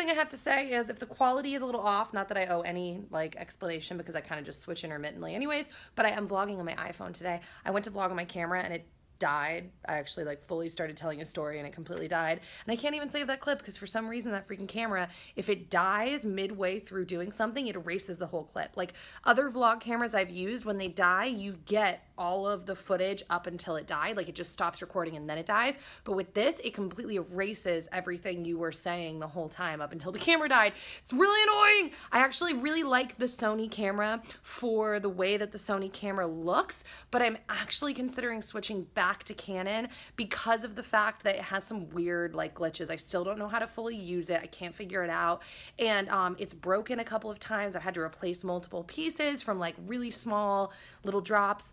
thing I have to say is if the quality is a little off, not that I owe any like explanation because I kind of just switch intermittently anyways, but I am vlogging on my iPhone today. I went to vlog on my camera and it died. I actually like fully started telling a story and it completely died. And I can't even save that clip because for some reason that freaking camera, if it dies midway through doing something, it erases the whole clip. Like other vlog cameras I've used, when they die, you get all of the footage up until it died. Like it just stops recording and then it dies. But with this, it completely erases everything you were saying the whole time up until the camera died. It's really annoying. I actually really like the Sony camera for the way that the Sony camera looks, but I'm actually considering switching back to Canon because of the fact that it has some weird like glitches. I still don't know how to fully use it. I can't figure it out. And it's broken a couple of times. I've had to replace multiple pieces from like really small little drops.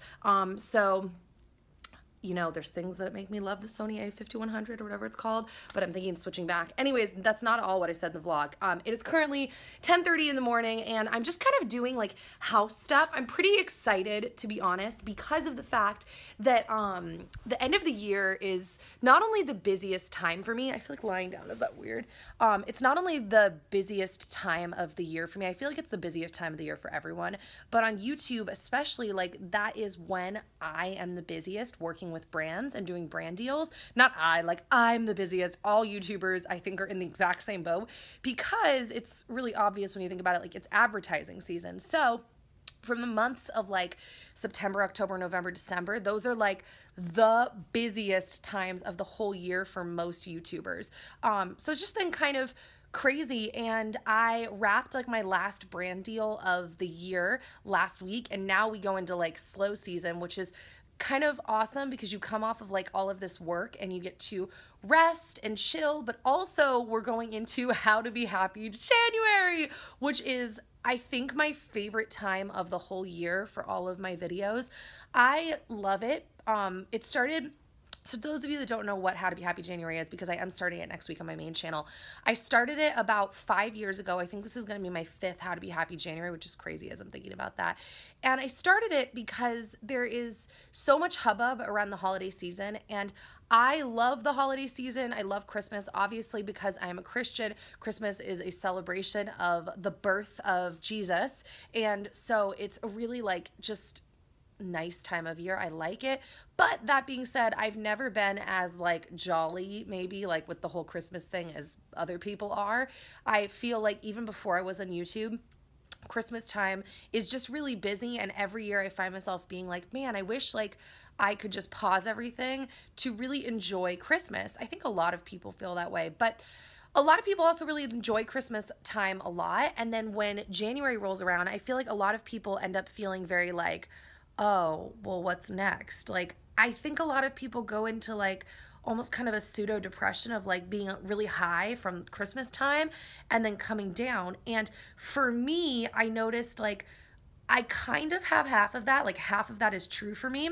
So, you know, there's things that make me love the Sony a5100 or whatever it's called, but I'm thinking of switching back. Anyways, that's not all what I said in the vlog. It is currently 10:30 in the morning and I'm just kind of doing like house stuff. I'm pretty excited, to be honest, because of the fact that the end of the year is not only the busiest time for me. I feel like lying down, is that weird? It's not only the busiest time of the year for me, I feel like it's the busiest time of the year for everyone, but on YouTube especially, like that is when I am the busiest working with brands and doing brand deals. Not I, like I'm the busiest. All YouTubers I think are in the exact same boat because it's really obvious when you think about it, like it's advertising season. So from the months of like September, October, November, December, those are like the busiest times of the whole year for most YouTubers. So it's just been kind of crazy, and I wrapped like my last brand deal of the year last week, and now we go into like slow season, which is kind of awesome because you come off of like all of this work and you get to rest and chill, but also we're going into How to Be Happy January, which is I think my favorite time of the whole year for all of my videos. I love it. It started, so those of you that don't know what How to Be Happy January is, because I am starting it next week on my main channel, I started it about 5 years ago. I think this is going to be my 5th How to Be Happy January, which is crazy as I'm thinking about that. And I started it because there is so much hubbub around the holiday season, and I love the holiday season. I love Christmas, obviously, because I am a Christian. Christmas is a celebration of the birth of Jesus, and so it's a really like just nice time of year. I like it. But that being said, I've never been as like jolly maybe like with the whole Christmas thing as other people are. I feel like even before I was on YouTube, Christmas time is just really busy, and every year I find myself being like, man, I wish like I could just pause everything to really enjoy Christmas. I think a lot of people feel that way, but a lot of people also really enjoy Christmas time a lot. And then when January rolls around, I feel like a lot of people end up feeling very like, oh, well, what's next? Like, I think a lot of people go into like almost kind of a pseudo depression of like being really high from Christmas time and then coming down. And for me, I noticed like I kind of have half of that, like half of that is true for me.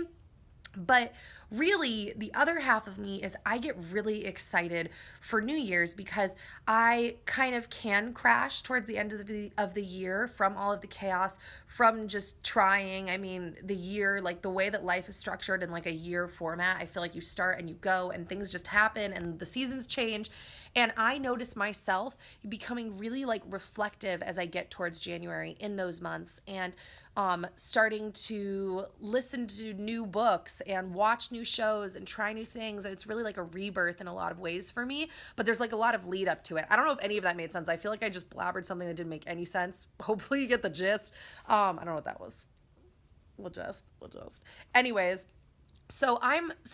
But really, the other half of me is I get really excited for New Year's because I kind of can crash towards the end of the year from all of the chaos, from just trying. I mean, the year, like the way that life is structured in like a year format, I feel like you start and you go and things just happen and the seasons change. And I notice myself becoming really like reflective as I get towards January in those months, and starting to listen to new books and watch new shows and try new things. And it's really like a rebirth in a lot of ways for me, but there's like a lot of lead up to it. I don't know if any of that made sense. I feel like I just blabbered something that didn't make any sense. Hopefully you get the gist. I don't know what that was. We'll just. Anyways, so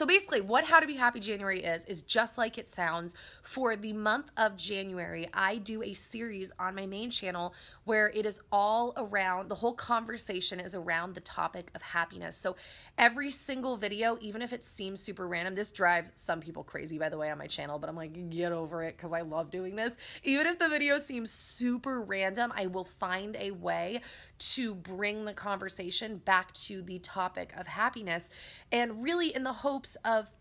basically what How to Be Happy January is just like it sounds. For the month of January, I do a series on my main channel where it is all around, the whole conversation is around the topic of happiness. So every single video, even if it seems super random, this drives some people crazy, by the way, on my channel, but I'm like, get over it because I love doing this. Even if the video seems super random, I will find a way to bring the conversation back to the topic of happiness, and really in the hopes of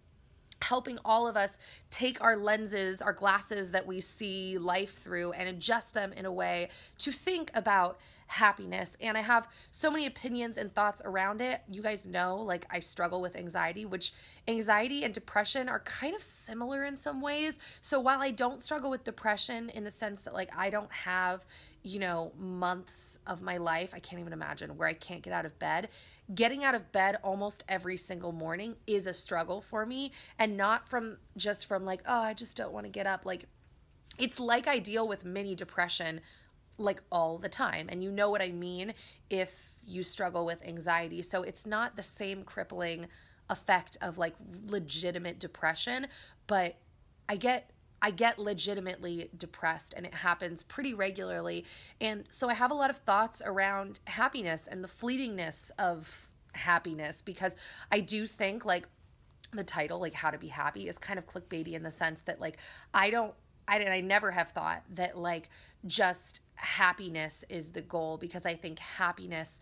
helping all of us take our lenses, our glasses that we see life through, and adjust them in a way to think about happiness. And I have so many opinions and thoughts around it. You guys know, like, I struggle with anxiety, which anxiety and depression are kind of similar in some ways. So while I don't struggle with depression in the sense that, like, I don't have, you know, months of my life, I can't even imagine, where I can't get out of bed. Getting out of bed almost every single morning is a struggle for me, and not from just from like, oh, I just don't want to get up. Like, it's like I deal with mini depression like all the time. And you know what I mean if you struggle with anxiety. So it's not the same crippling effect of like legitimate depression, but I get legitimately depressed, and it happens pretty regularly. And so I have a lot of thoughts around happiness and the fleetingness of happiness, because I do think like the title, like How to Be Happy, is kind of clickbaity in the sense that like I never have thought that like just happiness is the goal, because I think happiness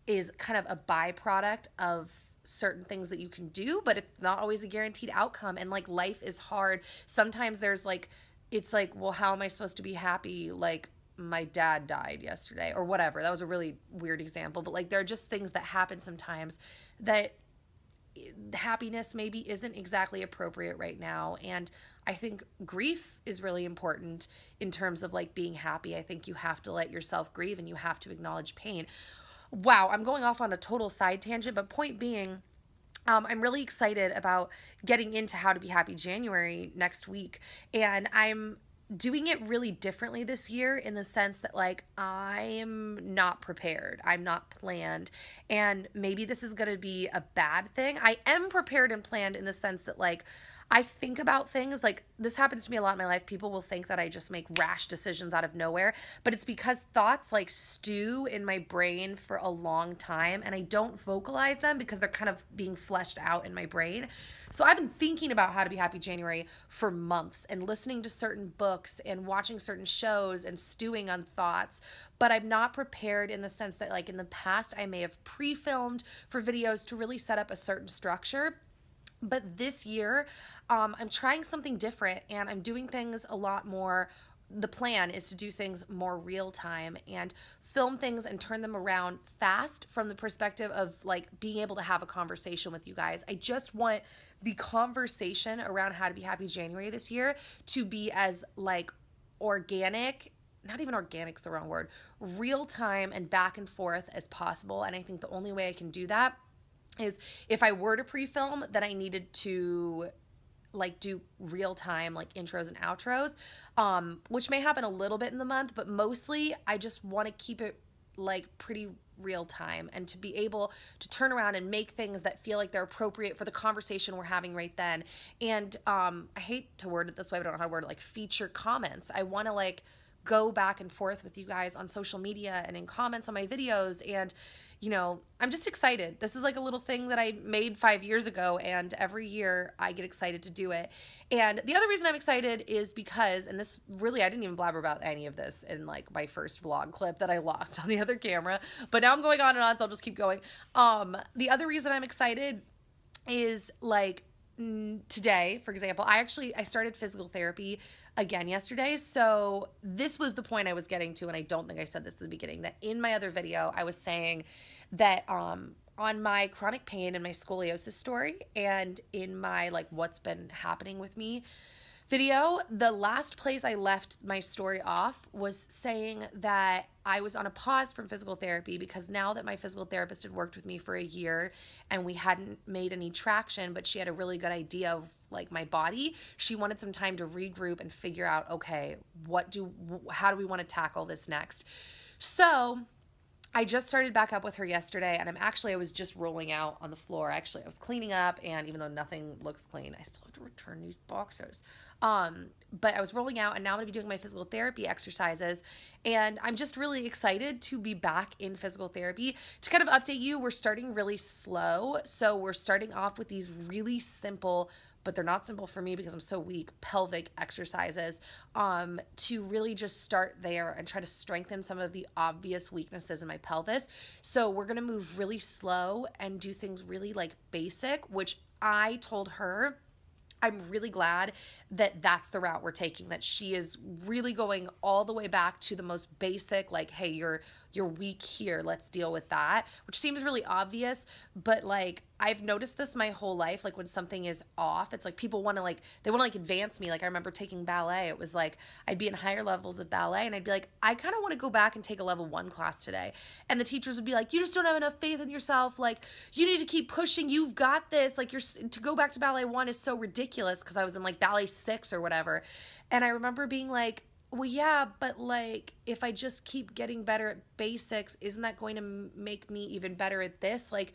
is kind of a byproduct of certain things that you can do, but it's not always a guaranteed outcome. And like life is hard. Sometimes there's like, it's like, well, how am I supposed to be happy? Like my dad died yesterday or whatever. That was a really weird example, but like there are just things that happen sometimes that happiness maybe isn't exactly appropriate right now. And I think grief is really important in terms of like being happy. I think you have to let yourself grieve and you have to acknowledge pain. Wow, I'm going off on a total side tangent, but point being, I'm really excited about getting into How to Be Happy January next week. And I'm doing it really differently this year in the sense that like I'm not prepared. I'm not planned. And maybe this is going to be a bad thing. I am prepared and planned in the sense that like I think about things. Like this happens to me a lot in my life. People will think that I just make rash decisions out of nowhere, but it's because thoughts like stew in my brain for a long time and I don't vocalize them because they're kind of being fleshed out in my brain. So I've been thinking about How to Be Happy January for months and listening to certain books and watching certain shows and stewing on thoughts, but I'm not prepared in the sense that like in the past I may have pre-filmed for videos to really set up a certain structure. But this year, I'm trying something different and I'm doing things a lot more. The plan is to do things more real time and film things and turn them around fast from the perspective of like being able to have a conversation with you guys. I just want the conversation around How to Be Happy January this year to be as like organic, not even organic's the wrong word, real time and back and forth as possible. And I think the only way I can do that is if I were to pre-film, that I needed to like do real time like intros and outros, which may happen a little bit in the month, but mostly I just want to keep it like pretty real time and to be able to turn around and make things that feel like they're appropriate for the conversation we're having right then. And I hate to word it this way, but I don't know how to word it, like feature comments. I want to like go back and forth with you guys on social media and in comments on my videos. And you know, I'm just excited. This is like a little thing that I made 5 years ago, and every year I get excited to do it. And the other reason I'm excited is because, and this really, I didn't even blabber about any of this in like my first vlog clip that I lost on the other camera, but now I'm going on and on, so I'll just keep going. The other reason I'm excited is like today, for example, I started physical therapy again yesterday. So this was the point I was getting to, and I don't think I said this at the beginning, that in my other video, I was saying that on my chronic pain and my scoliosis story and in my like what's been happening with me video, the last place I left my story off was saying that I was on a pause from physical therapy because now that my physical therapist had worked with me for a year and we hadn't made any traction, but she had a really good idea of like my body, she wanted some time to regroup and figure out, okay, how do we want to tackle this next? So I just started back up with her yesterday, and I was just rolling out on the floor. Actually, I was cleaning up, and even though nothing looks clean, I still have to return these boxers. But I was rolling out, and now I'm going to be doing my physical therapy exercises, and I'm just really excited to be back in physical therapy. To kind of update you, we're starting really slow, so we're starting off with these really simple, but they're not simple for me because I'm so weak, pelvic exercises, to really just start there and try to strengthen some of the obvious weaknesses in my pelvis. So we're going to move really slow and do things really like basic, which I told her I'm really glad that that's the route we're taking, that she is really going all the way back to the most basic, like, hey, you're weak here, let's deal with that, which seems really obvious, but like I've noticed this my whole life. Like when something is off, it's like people want to like, they want to like advance me. Like I remember taking ballet. It was like I'd be in higher levels of ballet and I'd be like, I kind of want to go back and take a level 1 class today. And the teachers would be like, you just don't have enough faith in yourself. Like you need to keep pushing. You've got this. Like to go back to ballet 1 is so ridiculous, because I was in like ballet 6 or whatever. And I remember being like, well, yeah, but like if I just keep getting better at basics, isn't that going to make me even better at this? Like,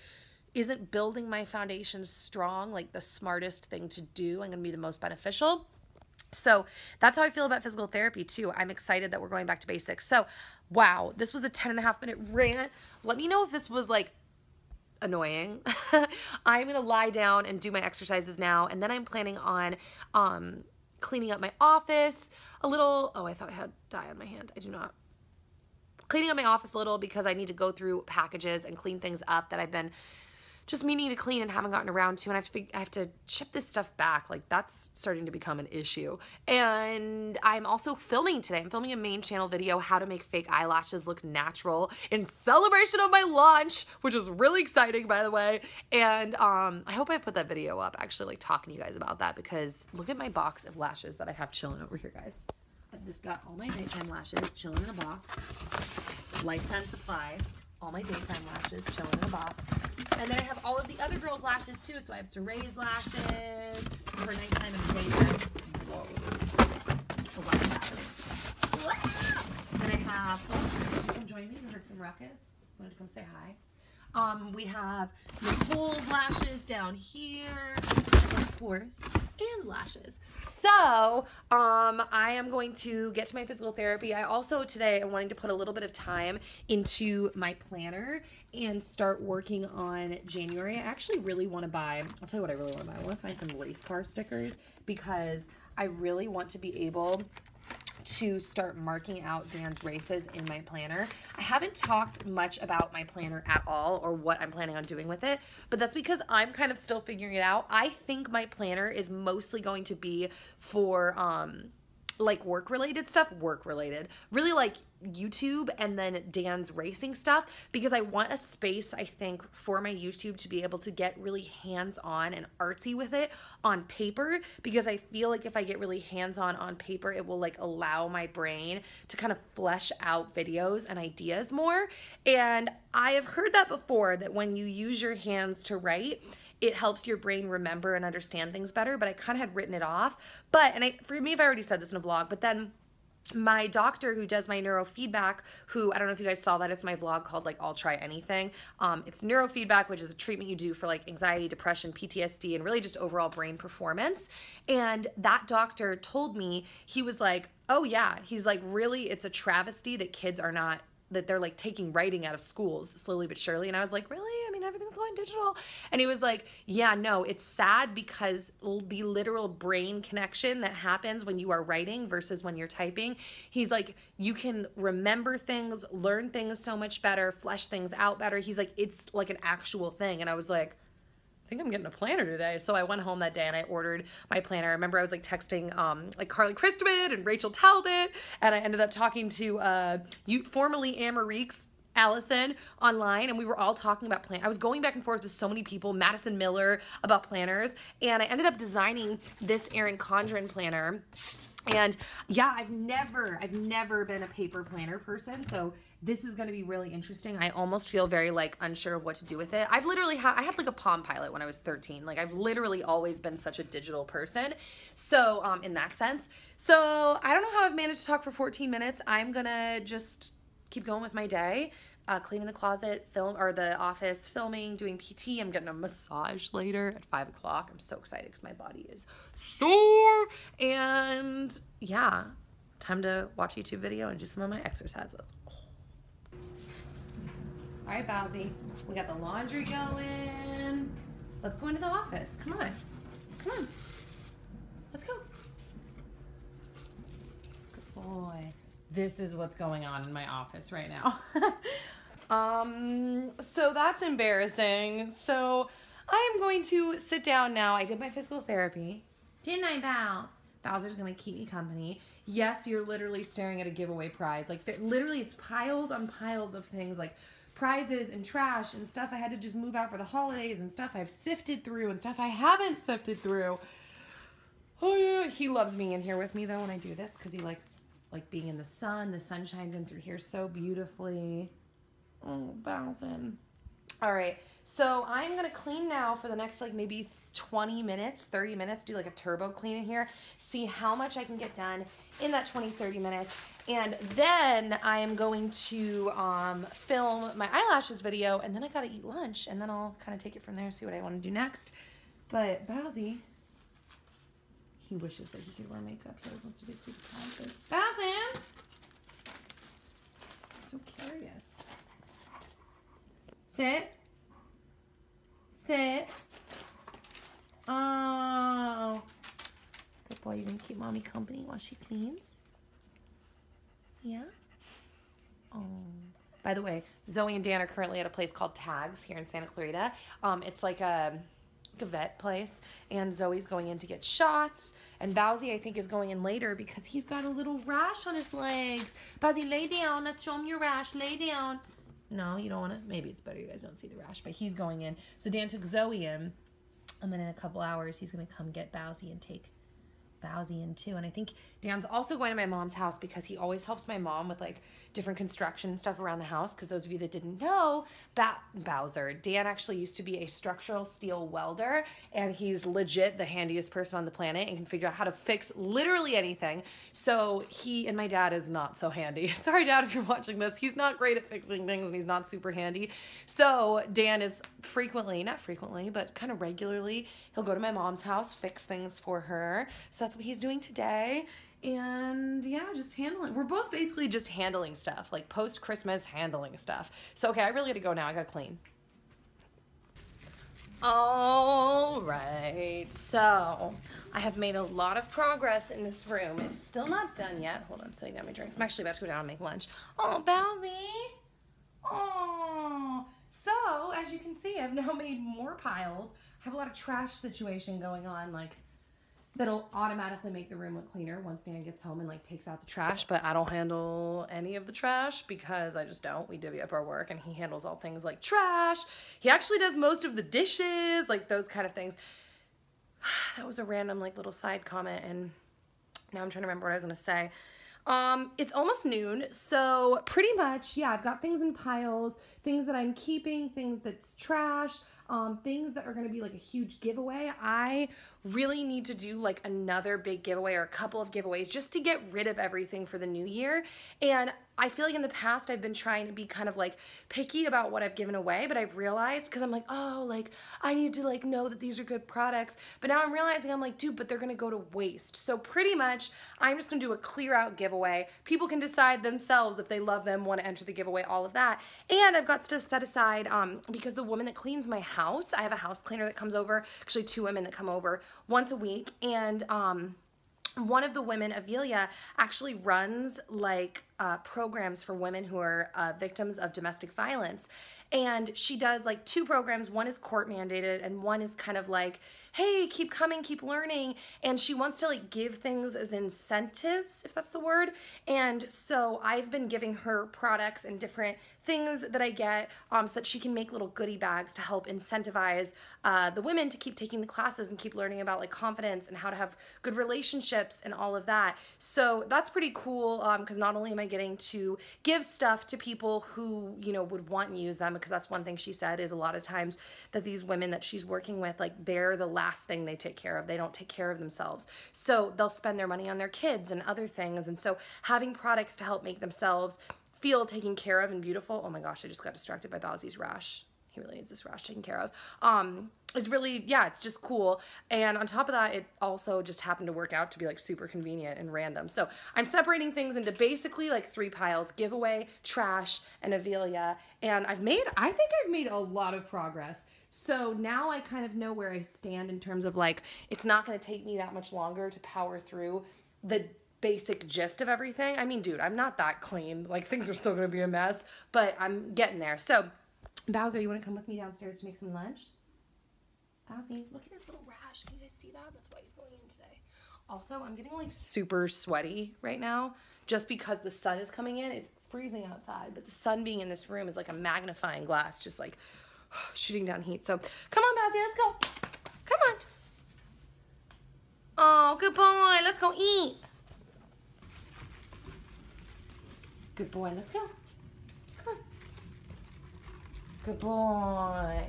isn't building my foundation strong like the smartest thing to do and going to be the most beneficial? So that's how I feel about physical therapy too. I'm excited that we're going back to basics. So wow, this was a 10.5-minute rant. Let me know if this was like annoying. I'm going to lie down and do my exercises now, and then I'm planning on cleaning up my office a little. Oh, I thought I had dye on my hand. I do not. Cleaning up my office a little because I need to go through packages and clean things up that I've been just meaning to clean and haven't gotten around to, and I have to ship this stuff back. Like that's starting to become an issue. And I'm also filming today. I'm filming a main channel video, how to make fake eyelashes look natural, in celebration of my launch, which is really exciting, by the way. And I hope I put that video up, actually, like talking to you guys about that, because look at my box of lashes that I have chilling over here, guys. I've just got all my nighttime lashes chilling in a box, lifetime supply. All my daytime lashes chilling in a box. And then I have all of the other girls' lashes too. So I have Saray's lashes for nighttime and daytime. Whoa. A lot is happening. Then I have, did you come join me? You heard some ruckus? Wanted to come say hi? We have Nicole's lashes down here, of course, and lashes. So, I am going to get to my physical therapy. I also today am wanting to put a little bit of time into my planner and start working on January. I actually really want to buy, I'll tell you what I really want to buy. I want to find some race car stickers, because I really want to be able to start marking out Dan's races in my planner. I haven't talked much about my planner at all, or what I'm planning on doing with it, but that's because I'm kind of still figuring it out. I think my planner is mostly going to be for like work-related stuff, really like YouTube and then Dan's racing stuff, because I want a space, I think, for my YouTube to be able to get really hands-on and artsy with it on paper, because I feel like if I get really hands-on on paper, it will like allow my brain to kind of flesh out videos and ideas more. And I have heard that before, that when you use your hands to write, it helps your brain remember and understand things better, but I kind of had written it off. But, and for me, I've already said this in a vlog, but then my doctor who does my neurofeedback, who, I don't know if you guys saw that, it's my vlog called like I'll Try Anything. It's neurofeedback, which is a treatment you do for like anxiety, depression, PTSD, and really just overall brain performance. And that doctor told me, he was like, oh yeah, he's like, really, it's a travesty that kids are not, that they're like taking writing out of schools slowly but surely. And I was like, really? I mean, everything's going digital. And he was like, yeah, no, it's sad, because the literal brain connection that happens when you are writing versus when you're typing, he's like, you can remember things, learn things so much better, flesh things out better. He's like, it's like an actual thing. And I was like, I think I'm getting a planner today. So I went home that day and I ordered my planner. I remember I was like texting like Carly Christman and Rachel Talbot, and I ended up talking to formerly Amarique's Allison online, and we were all talking about I was going back and forth with so many people, Madison Miller, about planners, and I ended up designing this Erin Condren planner. And yeah, I've never been a paper planner person, so this is going to be really interesting. I almost feel very like unsure of what to do with it. I've literally I had like a Palm Pilot when I was 13. Like I've literally always been such a digital person. So in that sense, so I don't know how I've managed to talk for 14 minutes. I'm gonna just keep going with my day. Cleaning the closet, the office, filming, doing PT. I'm getting a massage later at 5 o'clock. I'm so excited because my body is sore. And yeah, time to watch a YouTube video and do some of my exercises. Oh. All right, Bowsy, we got the laundry going. Let's go into the office. Come on. Come on. Let's go. Good boy. This is what's going on in my office right now. So that's embarrassing. So I am going to sit down now. I did my physical therapy. Didn't I, Bowse? Bowser's gonna keep me company. Yes, you're literally staring at a giveaway prize. Like, literally, it's piles on piles of things, like prizes and trash and stuff I had to just move out for the holidays and stuff I've sifted through and stuff I haven't sifted through. Oh, yeah. He loves being in here with me, though, when I do this because he likes, like, being in the sun. The sun shines in through here so beautifully. Oh, Bowsen. All right, so I'm going to clean now for the next, like, maybe 20 minutes, 30 minutes, do like a turbo clean in here, see how much I can get done in that 20, 30 minutes. And then I am going to film my eyelashes video, and then I got to eat lunch, and then I'll kind of take it from there, see what I want to do next. But Bowsy, he wishes that he could wear makeup. He always wants to do cute prizes. Bowsen! I'm so curious. Sit. Sit. Oh. Good boy, you're going to keep mommy company while she cleans? Yeah? Oh. By the way, Zoe and Dan are currently at a place called Tags here in Santa Clarita. It's like a vet place, and Zoe's going in to get shots, and Bowsy, I think, is going in later because he's got a little rash on his legs. Bowsy, lay down. Let's show him your rash. Lay down. No, you don't want to. Maybe it's better you guys don't see the rash, but he's going in. So Dan took Zoe in, and then in a couple hours, he's going to come get Bowsy and take Bowsy in too. And I think Dan's also going to my mom's house because he always helps my mom with like different construction and stuff around the house. Because those of you that didn't know, Bowser, Dan actually used to be a structural steel welder, and he's legit the handiest person on the planet and can figure out how to fix literally anything. So he and my dad is not so handy. Sorry, Dad, if you're watching this. He's not great at fixing things, and he's not super handy. So Dan is frequently, not frequently, but kind of regularly, he'll go to my mom's house, fix things for her. So that's what he's doing today. And yeah, just handling. We're both basically just handling stuff, like post-Christmas handling stuff. So, okay, I really got to go now. I got to clean. All right. So I have made a lot of progress in this room. It's still not done yet. Hold on, I'm setting down my drinks. I'm actually about to go down and make lunch. Oh, Bowsy. Oh. So, as you can see, I've now made more piles. I have a lot of trash situation going on, like, that'll automatically make the room look cleaner once Dan gets home and like takes out the trash, but I don't handle any of the trash because I just don't. We divvy up our work, and he handles all things like trash. He actually does most of the dishes, like those kind of things. That was a random like little side comment, and now I'm trying to remember what I was gonna say. It's almost noon, so pretty much, yeah, I've got things in piles, things that I'm keeping, things that's trash, things that are going to be like a huge giveaway. I really need to do like another big giveaway or a couple of giveaways just to get rid of everything for the new year. And I feel like in the past I've been trying to be kind of like picky about what I've given away, but I've realized, because I'm like, oh, like I need to like know that these are good products. But now I'm realizing, I'm like, dude, but they're gonna go to waste. So pretty much I'm just gonna do a clear out giveaway. People can decide themselves if they love them, want to enter the giveaway, all of that. And I've got stuff set aside because the woman that cleans my house, I have a house cleaner that comes over, actually 2 women that come over once a week, and one of the women, Avilia, actually runs like programs for women who are victims of domestic violence. And she does like 2 programs. One is court mandated, and one is kind of like, hey, keep coming, keep learning. And she wants to like give things as incentives, if that's the word. And so I've been giving her products and different things that I get so that she can make little goodie bags to help incentivize the women to keep taking the classes and keep learning about like confidence and how to have good relationships and all of that. So that's pretty cool because not only am I getting to give stuff to people who, you know, would want and use them, because that's one thing she said is a lot of times that these women that she's working with, like they're the last thing they take care of. They don't take care of themselves. So they'll spend their money on their kids and other things. And so having products to help make themselves feel taken care of and beautiful. Oh my gosh, I just got distracted by Bowsy's rash. He really needs this rash taken care of. Is really, yeah, it's just cool. And on top of that, it also just happened to work out to be like super convenient and random. So I'm separating things into basically like 3 piles: giveaway, trash, and Avilia. And I think I've made a lot of progress. So now I kind of know where I stand in terms of like, it's not going to take me that much longer to power through the basic gist of everything. I mean, dude, I'm not that clean. Like, things are still going to be a mess, but I'm getting there. So Bowser, you want to come with me downstairs to make some lunch? Fazzy, look at his little rash. Can you guys see that? That's why he's going in today. Also, I'm getting like super sweaty right now just because the sun is coming in. It's freezing outside, but the sun being in this room is like a magnifying glass, just like shooting down heat. So come on, Fazzy, let's go. Come on. Oh, good boy. Let's go eat. Good boy. Let's go. Come on. Good boy.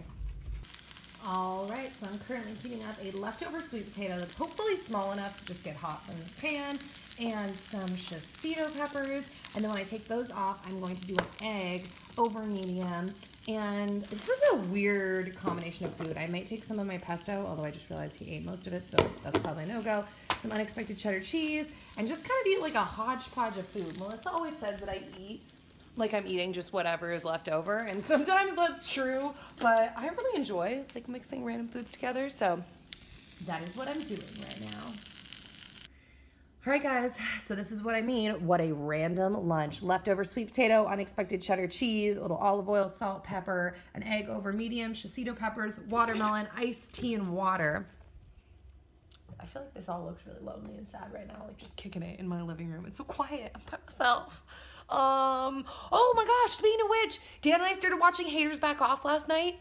All right, so I'm currently heating up a leftover sweet potato that's hopefully small enough to just get hot from this pan, and some shosito peppers. And then when I take those off, I'm going to do an egg over medium. And this is a weird combination of food. I might take some of my pesto, although I just realized he ate most of it, so that's probably a no-go. Some unexpected cheddar cheese, and just kind of eat like a hodgepodge of food. Melissa always says that I eat like I'm eating just whatever is left over, and sometimes that's true, but I really enjoy like mixing random foods together, so that is what I'm doing right now. All right, guys, so this is what I mean. What a random lunch. Leftover sweet potato, unexpected cheddar cheese, a little olive oil, salt, pepper, an egg over medium, shosito peppers, watermelon, iced tea, and water. I feel like this all looks really lonely and sad right now, like just kicking it in my living room. It's so quiet. I'm by myself. Oh my gosh, speaking of which, Dan and I started watching Haters Back Off last night.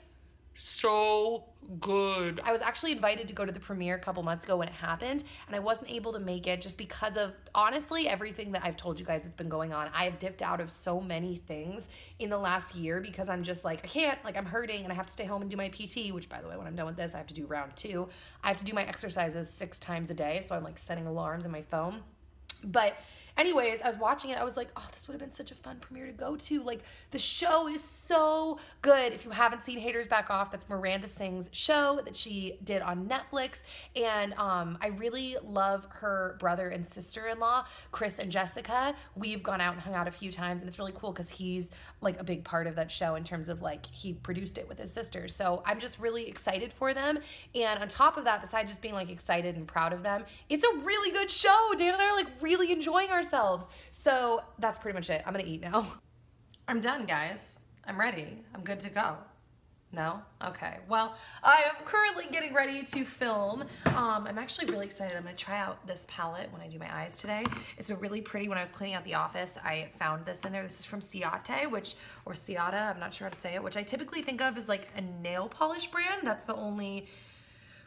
So good. I was actually invited to go to the premiere a couple months ago when it happened, and I wasn't able to make it just because of, honestly, everything that I've told you guys that's been going on. I have dipped out of so many things in the last year because I'm just like, I can't, like I'm hurting and I have to stay home and do my PT, which by the way, when I'm done with this, I have to do round 2. I have to do my exercises 6 times a day, so I'm like setting alarms in my phone. But anyways, I was watching it. I was like, oh, this would have been such a fun premiere to go to. Like, the show is so good. If you haven't seen Haters Back Off, that's Miranda Singh's show that she did on Netflix. And I really love her brother and sister-in-law, Chris and Jessica. We've gone out and hung out a few times, and it's really cool because he's like a big part of that show in terms of like he produced it with his sister. So I'm just really excited for them. And on top of that, besides just being like excited and proud of them, it's a really good show. Dan and I are like really enjoying ourselves. So that's pretty much it. I'm gonna eat now. I'm done, guys. I'm ready. I'm good to go. No? Okay. Well, I am currently getting ready to film. I'm actually really excited. I'm gonna try out this palette when I do my eyes today. It's a really pretty, when I was cleaning out the office, I found this in there. This is from Ciate, or Ciata, I'm not sure how to say it, which I typically think of as like a nail polish brand. That's the only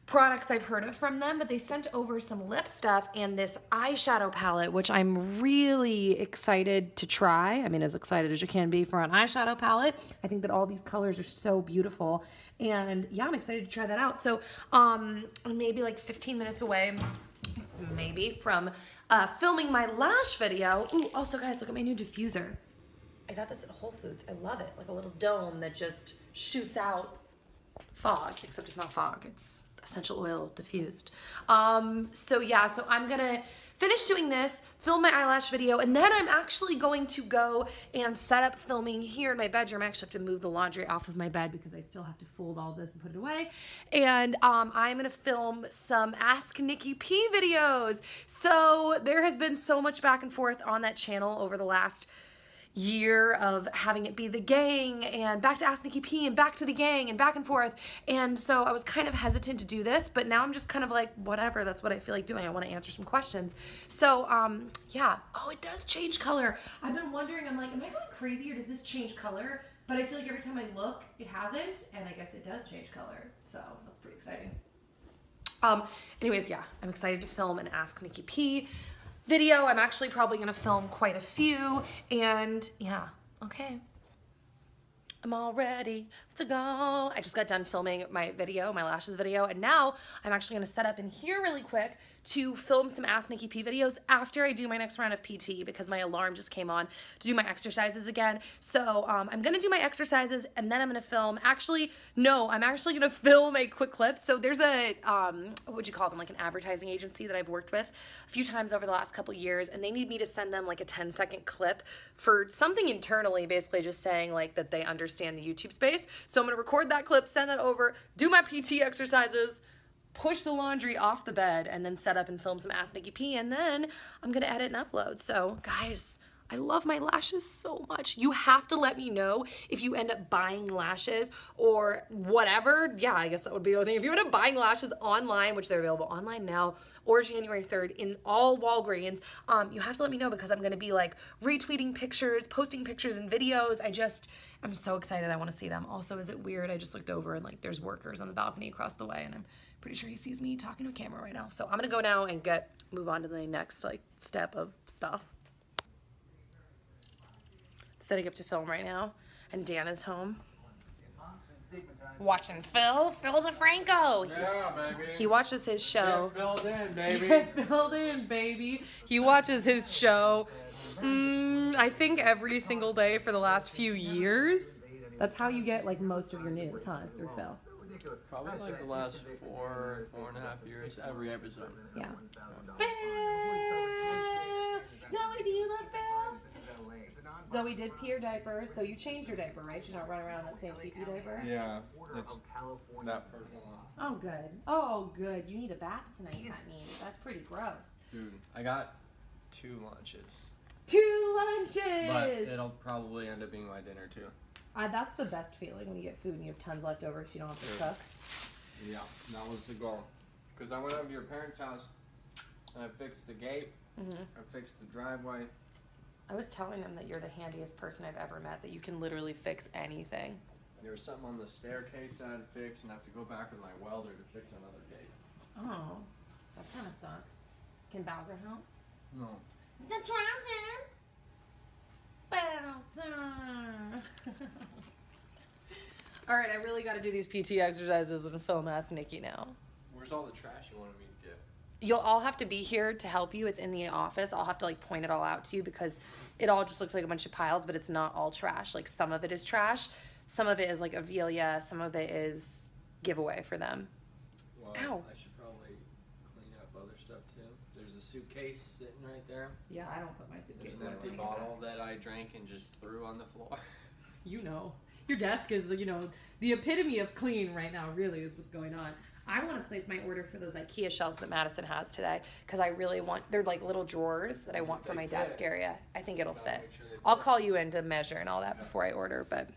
products I've heard of from them, but they sent over some lip stuff and this eyeshadow palette, which I'm really excited to try. I mean, as excited as you can be for an eyeshadow palette. I think that all these colors are so beautiful, and yeah, I'm excited to try that out. So I'm maybe like 15 minutes away, maybe, from filming my lash video. Ooh, also guys, look at my new diffuser. I got this at Whole Foods. I love it. Like a little dome that just shoots out fog, except it's not fog, it's essential oil diffused. So yeah, so I'm gonna finish doing this, film my eyelash video, and then I'm actually going to go and set up filming here in my bedroom. I actually have to move the laundry off of my bed because I still have to fold all this and put it away. And I'm gonna film some Ask Nikki P videos. So there has been so much back and forth on that channel over the last year of having it be the gang and back to Ask Nikki P and back to the gang and back and forth. And so I was kind of hesitant to do this, but now I'm just kind of like, whatever, that's what I feel like doing. I want to answer some questions. So yeah. Oh, it does change color. I've been wondering, I'm like, am I going crazy or does this change color? But I feel like every time I look, it hasn't, and I guess it does change color. So that's pretty exciting. Anyways, yeah, I'm excited to film an Ask Nikki P video. I'm actually probably gonna film quite a few, and yeah, okay. I'm all ready to go. I just got done filming my video, my lashes video, and now I'm actually gonna set up in here really quick to film some Ask Nikki P videos after I do my next round of PT because my alarm just came on to do my exercises again. So I'm gonna do my exercises and then I'm gonna film, actually, no, I'm actually gonna film a quick clip. So there's a, what would you call them, like an advertising agency that I've worked with a few times over the last couple years, and they need me to send them like a 10-second clip for something internally, basically just saying like that they understand the YouTube space. So I'm gonna record that clip, send that over, do my PT exercises, push the laundry off the bed, and then set up and film some Ask Nikki P, and then I'm gonna edit and upload. So guys, I love my lashes so much. You have to let me know if you end up buying lashes or whatever. Yeah, I guess that would be the only thing. If you end up buying lashes online, which they're available online now, or January 3rd in all Walgreens, you have to let me know because I'm going to be like retweeting pictures, posting pictures and videos. I'm so excited. I want to see them. Also, is it weird? I just looked over and like there's workers on the balcony across the way and I'm pretty sure he sees me talking to a camera right now. So I'm going to go now and move on to the next like step of stuff. Setting up to film right now, and Dan is home watching Phil DeFranco. Yeah, baby. He watches his show. Get filled in, baby. Get filled in, baby. He watches his show, I think every single day for the last few years. That's how you get like most of your news, huh? Is through Phil. Probably like the last 4.5 years, every episode. Yeah. Phil! Zoe, do you love Phil? Zoe did pee her diaper, so you changed your diaper, right? She's not running around in that same pee-pee diaper? Yeah, it's that personal. Oh, good. Oh, good. You need a bath tonight, that means. That's pretty gross. Dude, I got 2 lunches. 2 lunches! But it'll probably end up being my dinner, too. That's the best feeling when you get food and you have tons left over so you don't have to cook. Yeah, that was the goal. Because I went over to your parents' house, and I fixed the gate, I fixed the driveway. I was telling them that you're the handiest person I've ever met, that you can literally fix anything. There was something on the staircase that I had to fix, and I have to go back with my welder to fix another gate. Oh, that kind of sucks. Can Bowser help? No. The Bowser! All right, I really got to do these PT exercises and film Ask Nikki now. Where's all the trash you wanted me to get? You'll all have to be here to help you. It's in the office. I'll have to like point it all out to you because it all just looks like a bunch of piles, but it's not all trash. Like some of it is trash. Some of it is like Avelia. Some of it is giveaway for them. Well, Ow. I should probably clean up other stuff too. There's a suitcase sitting right there. Yeah, I don't put my suitcase There's an away. empty bottle that I drank and just threw on the floor. You know. Your desk is, you know, the epitome of clean right now, really, is what's going on. I want to place my order for those IKEA shelves that Madison has today because I really want, they're like little drawers that I want for my desk area. I think it'll fit. I'll call you in to measure and all that before I order, but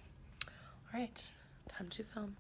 all right, time to film.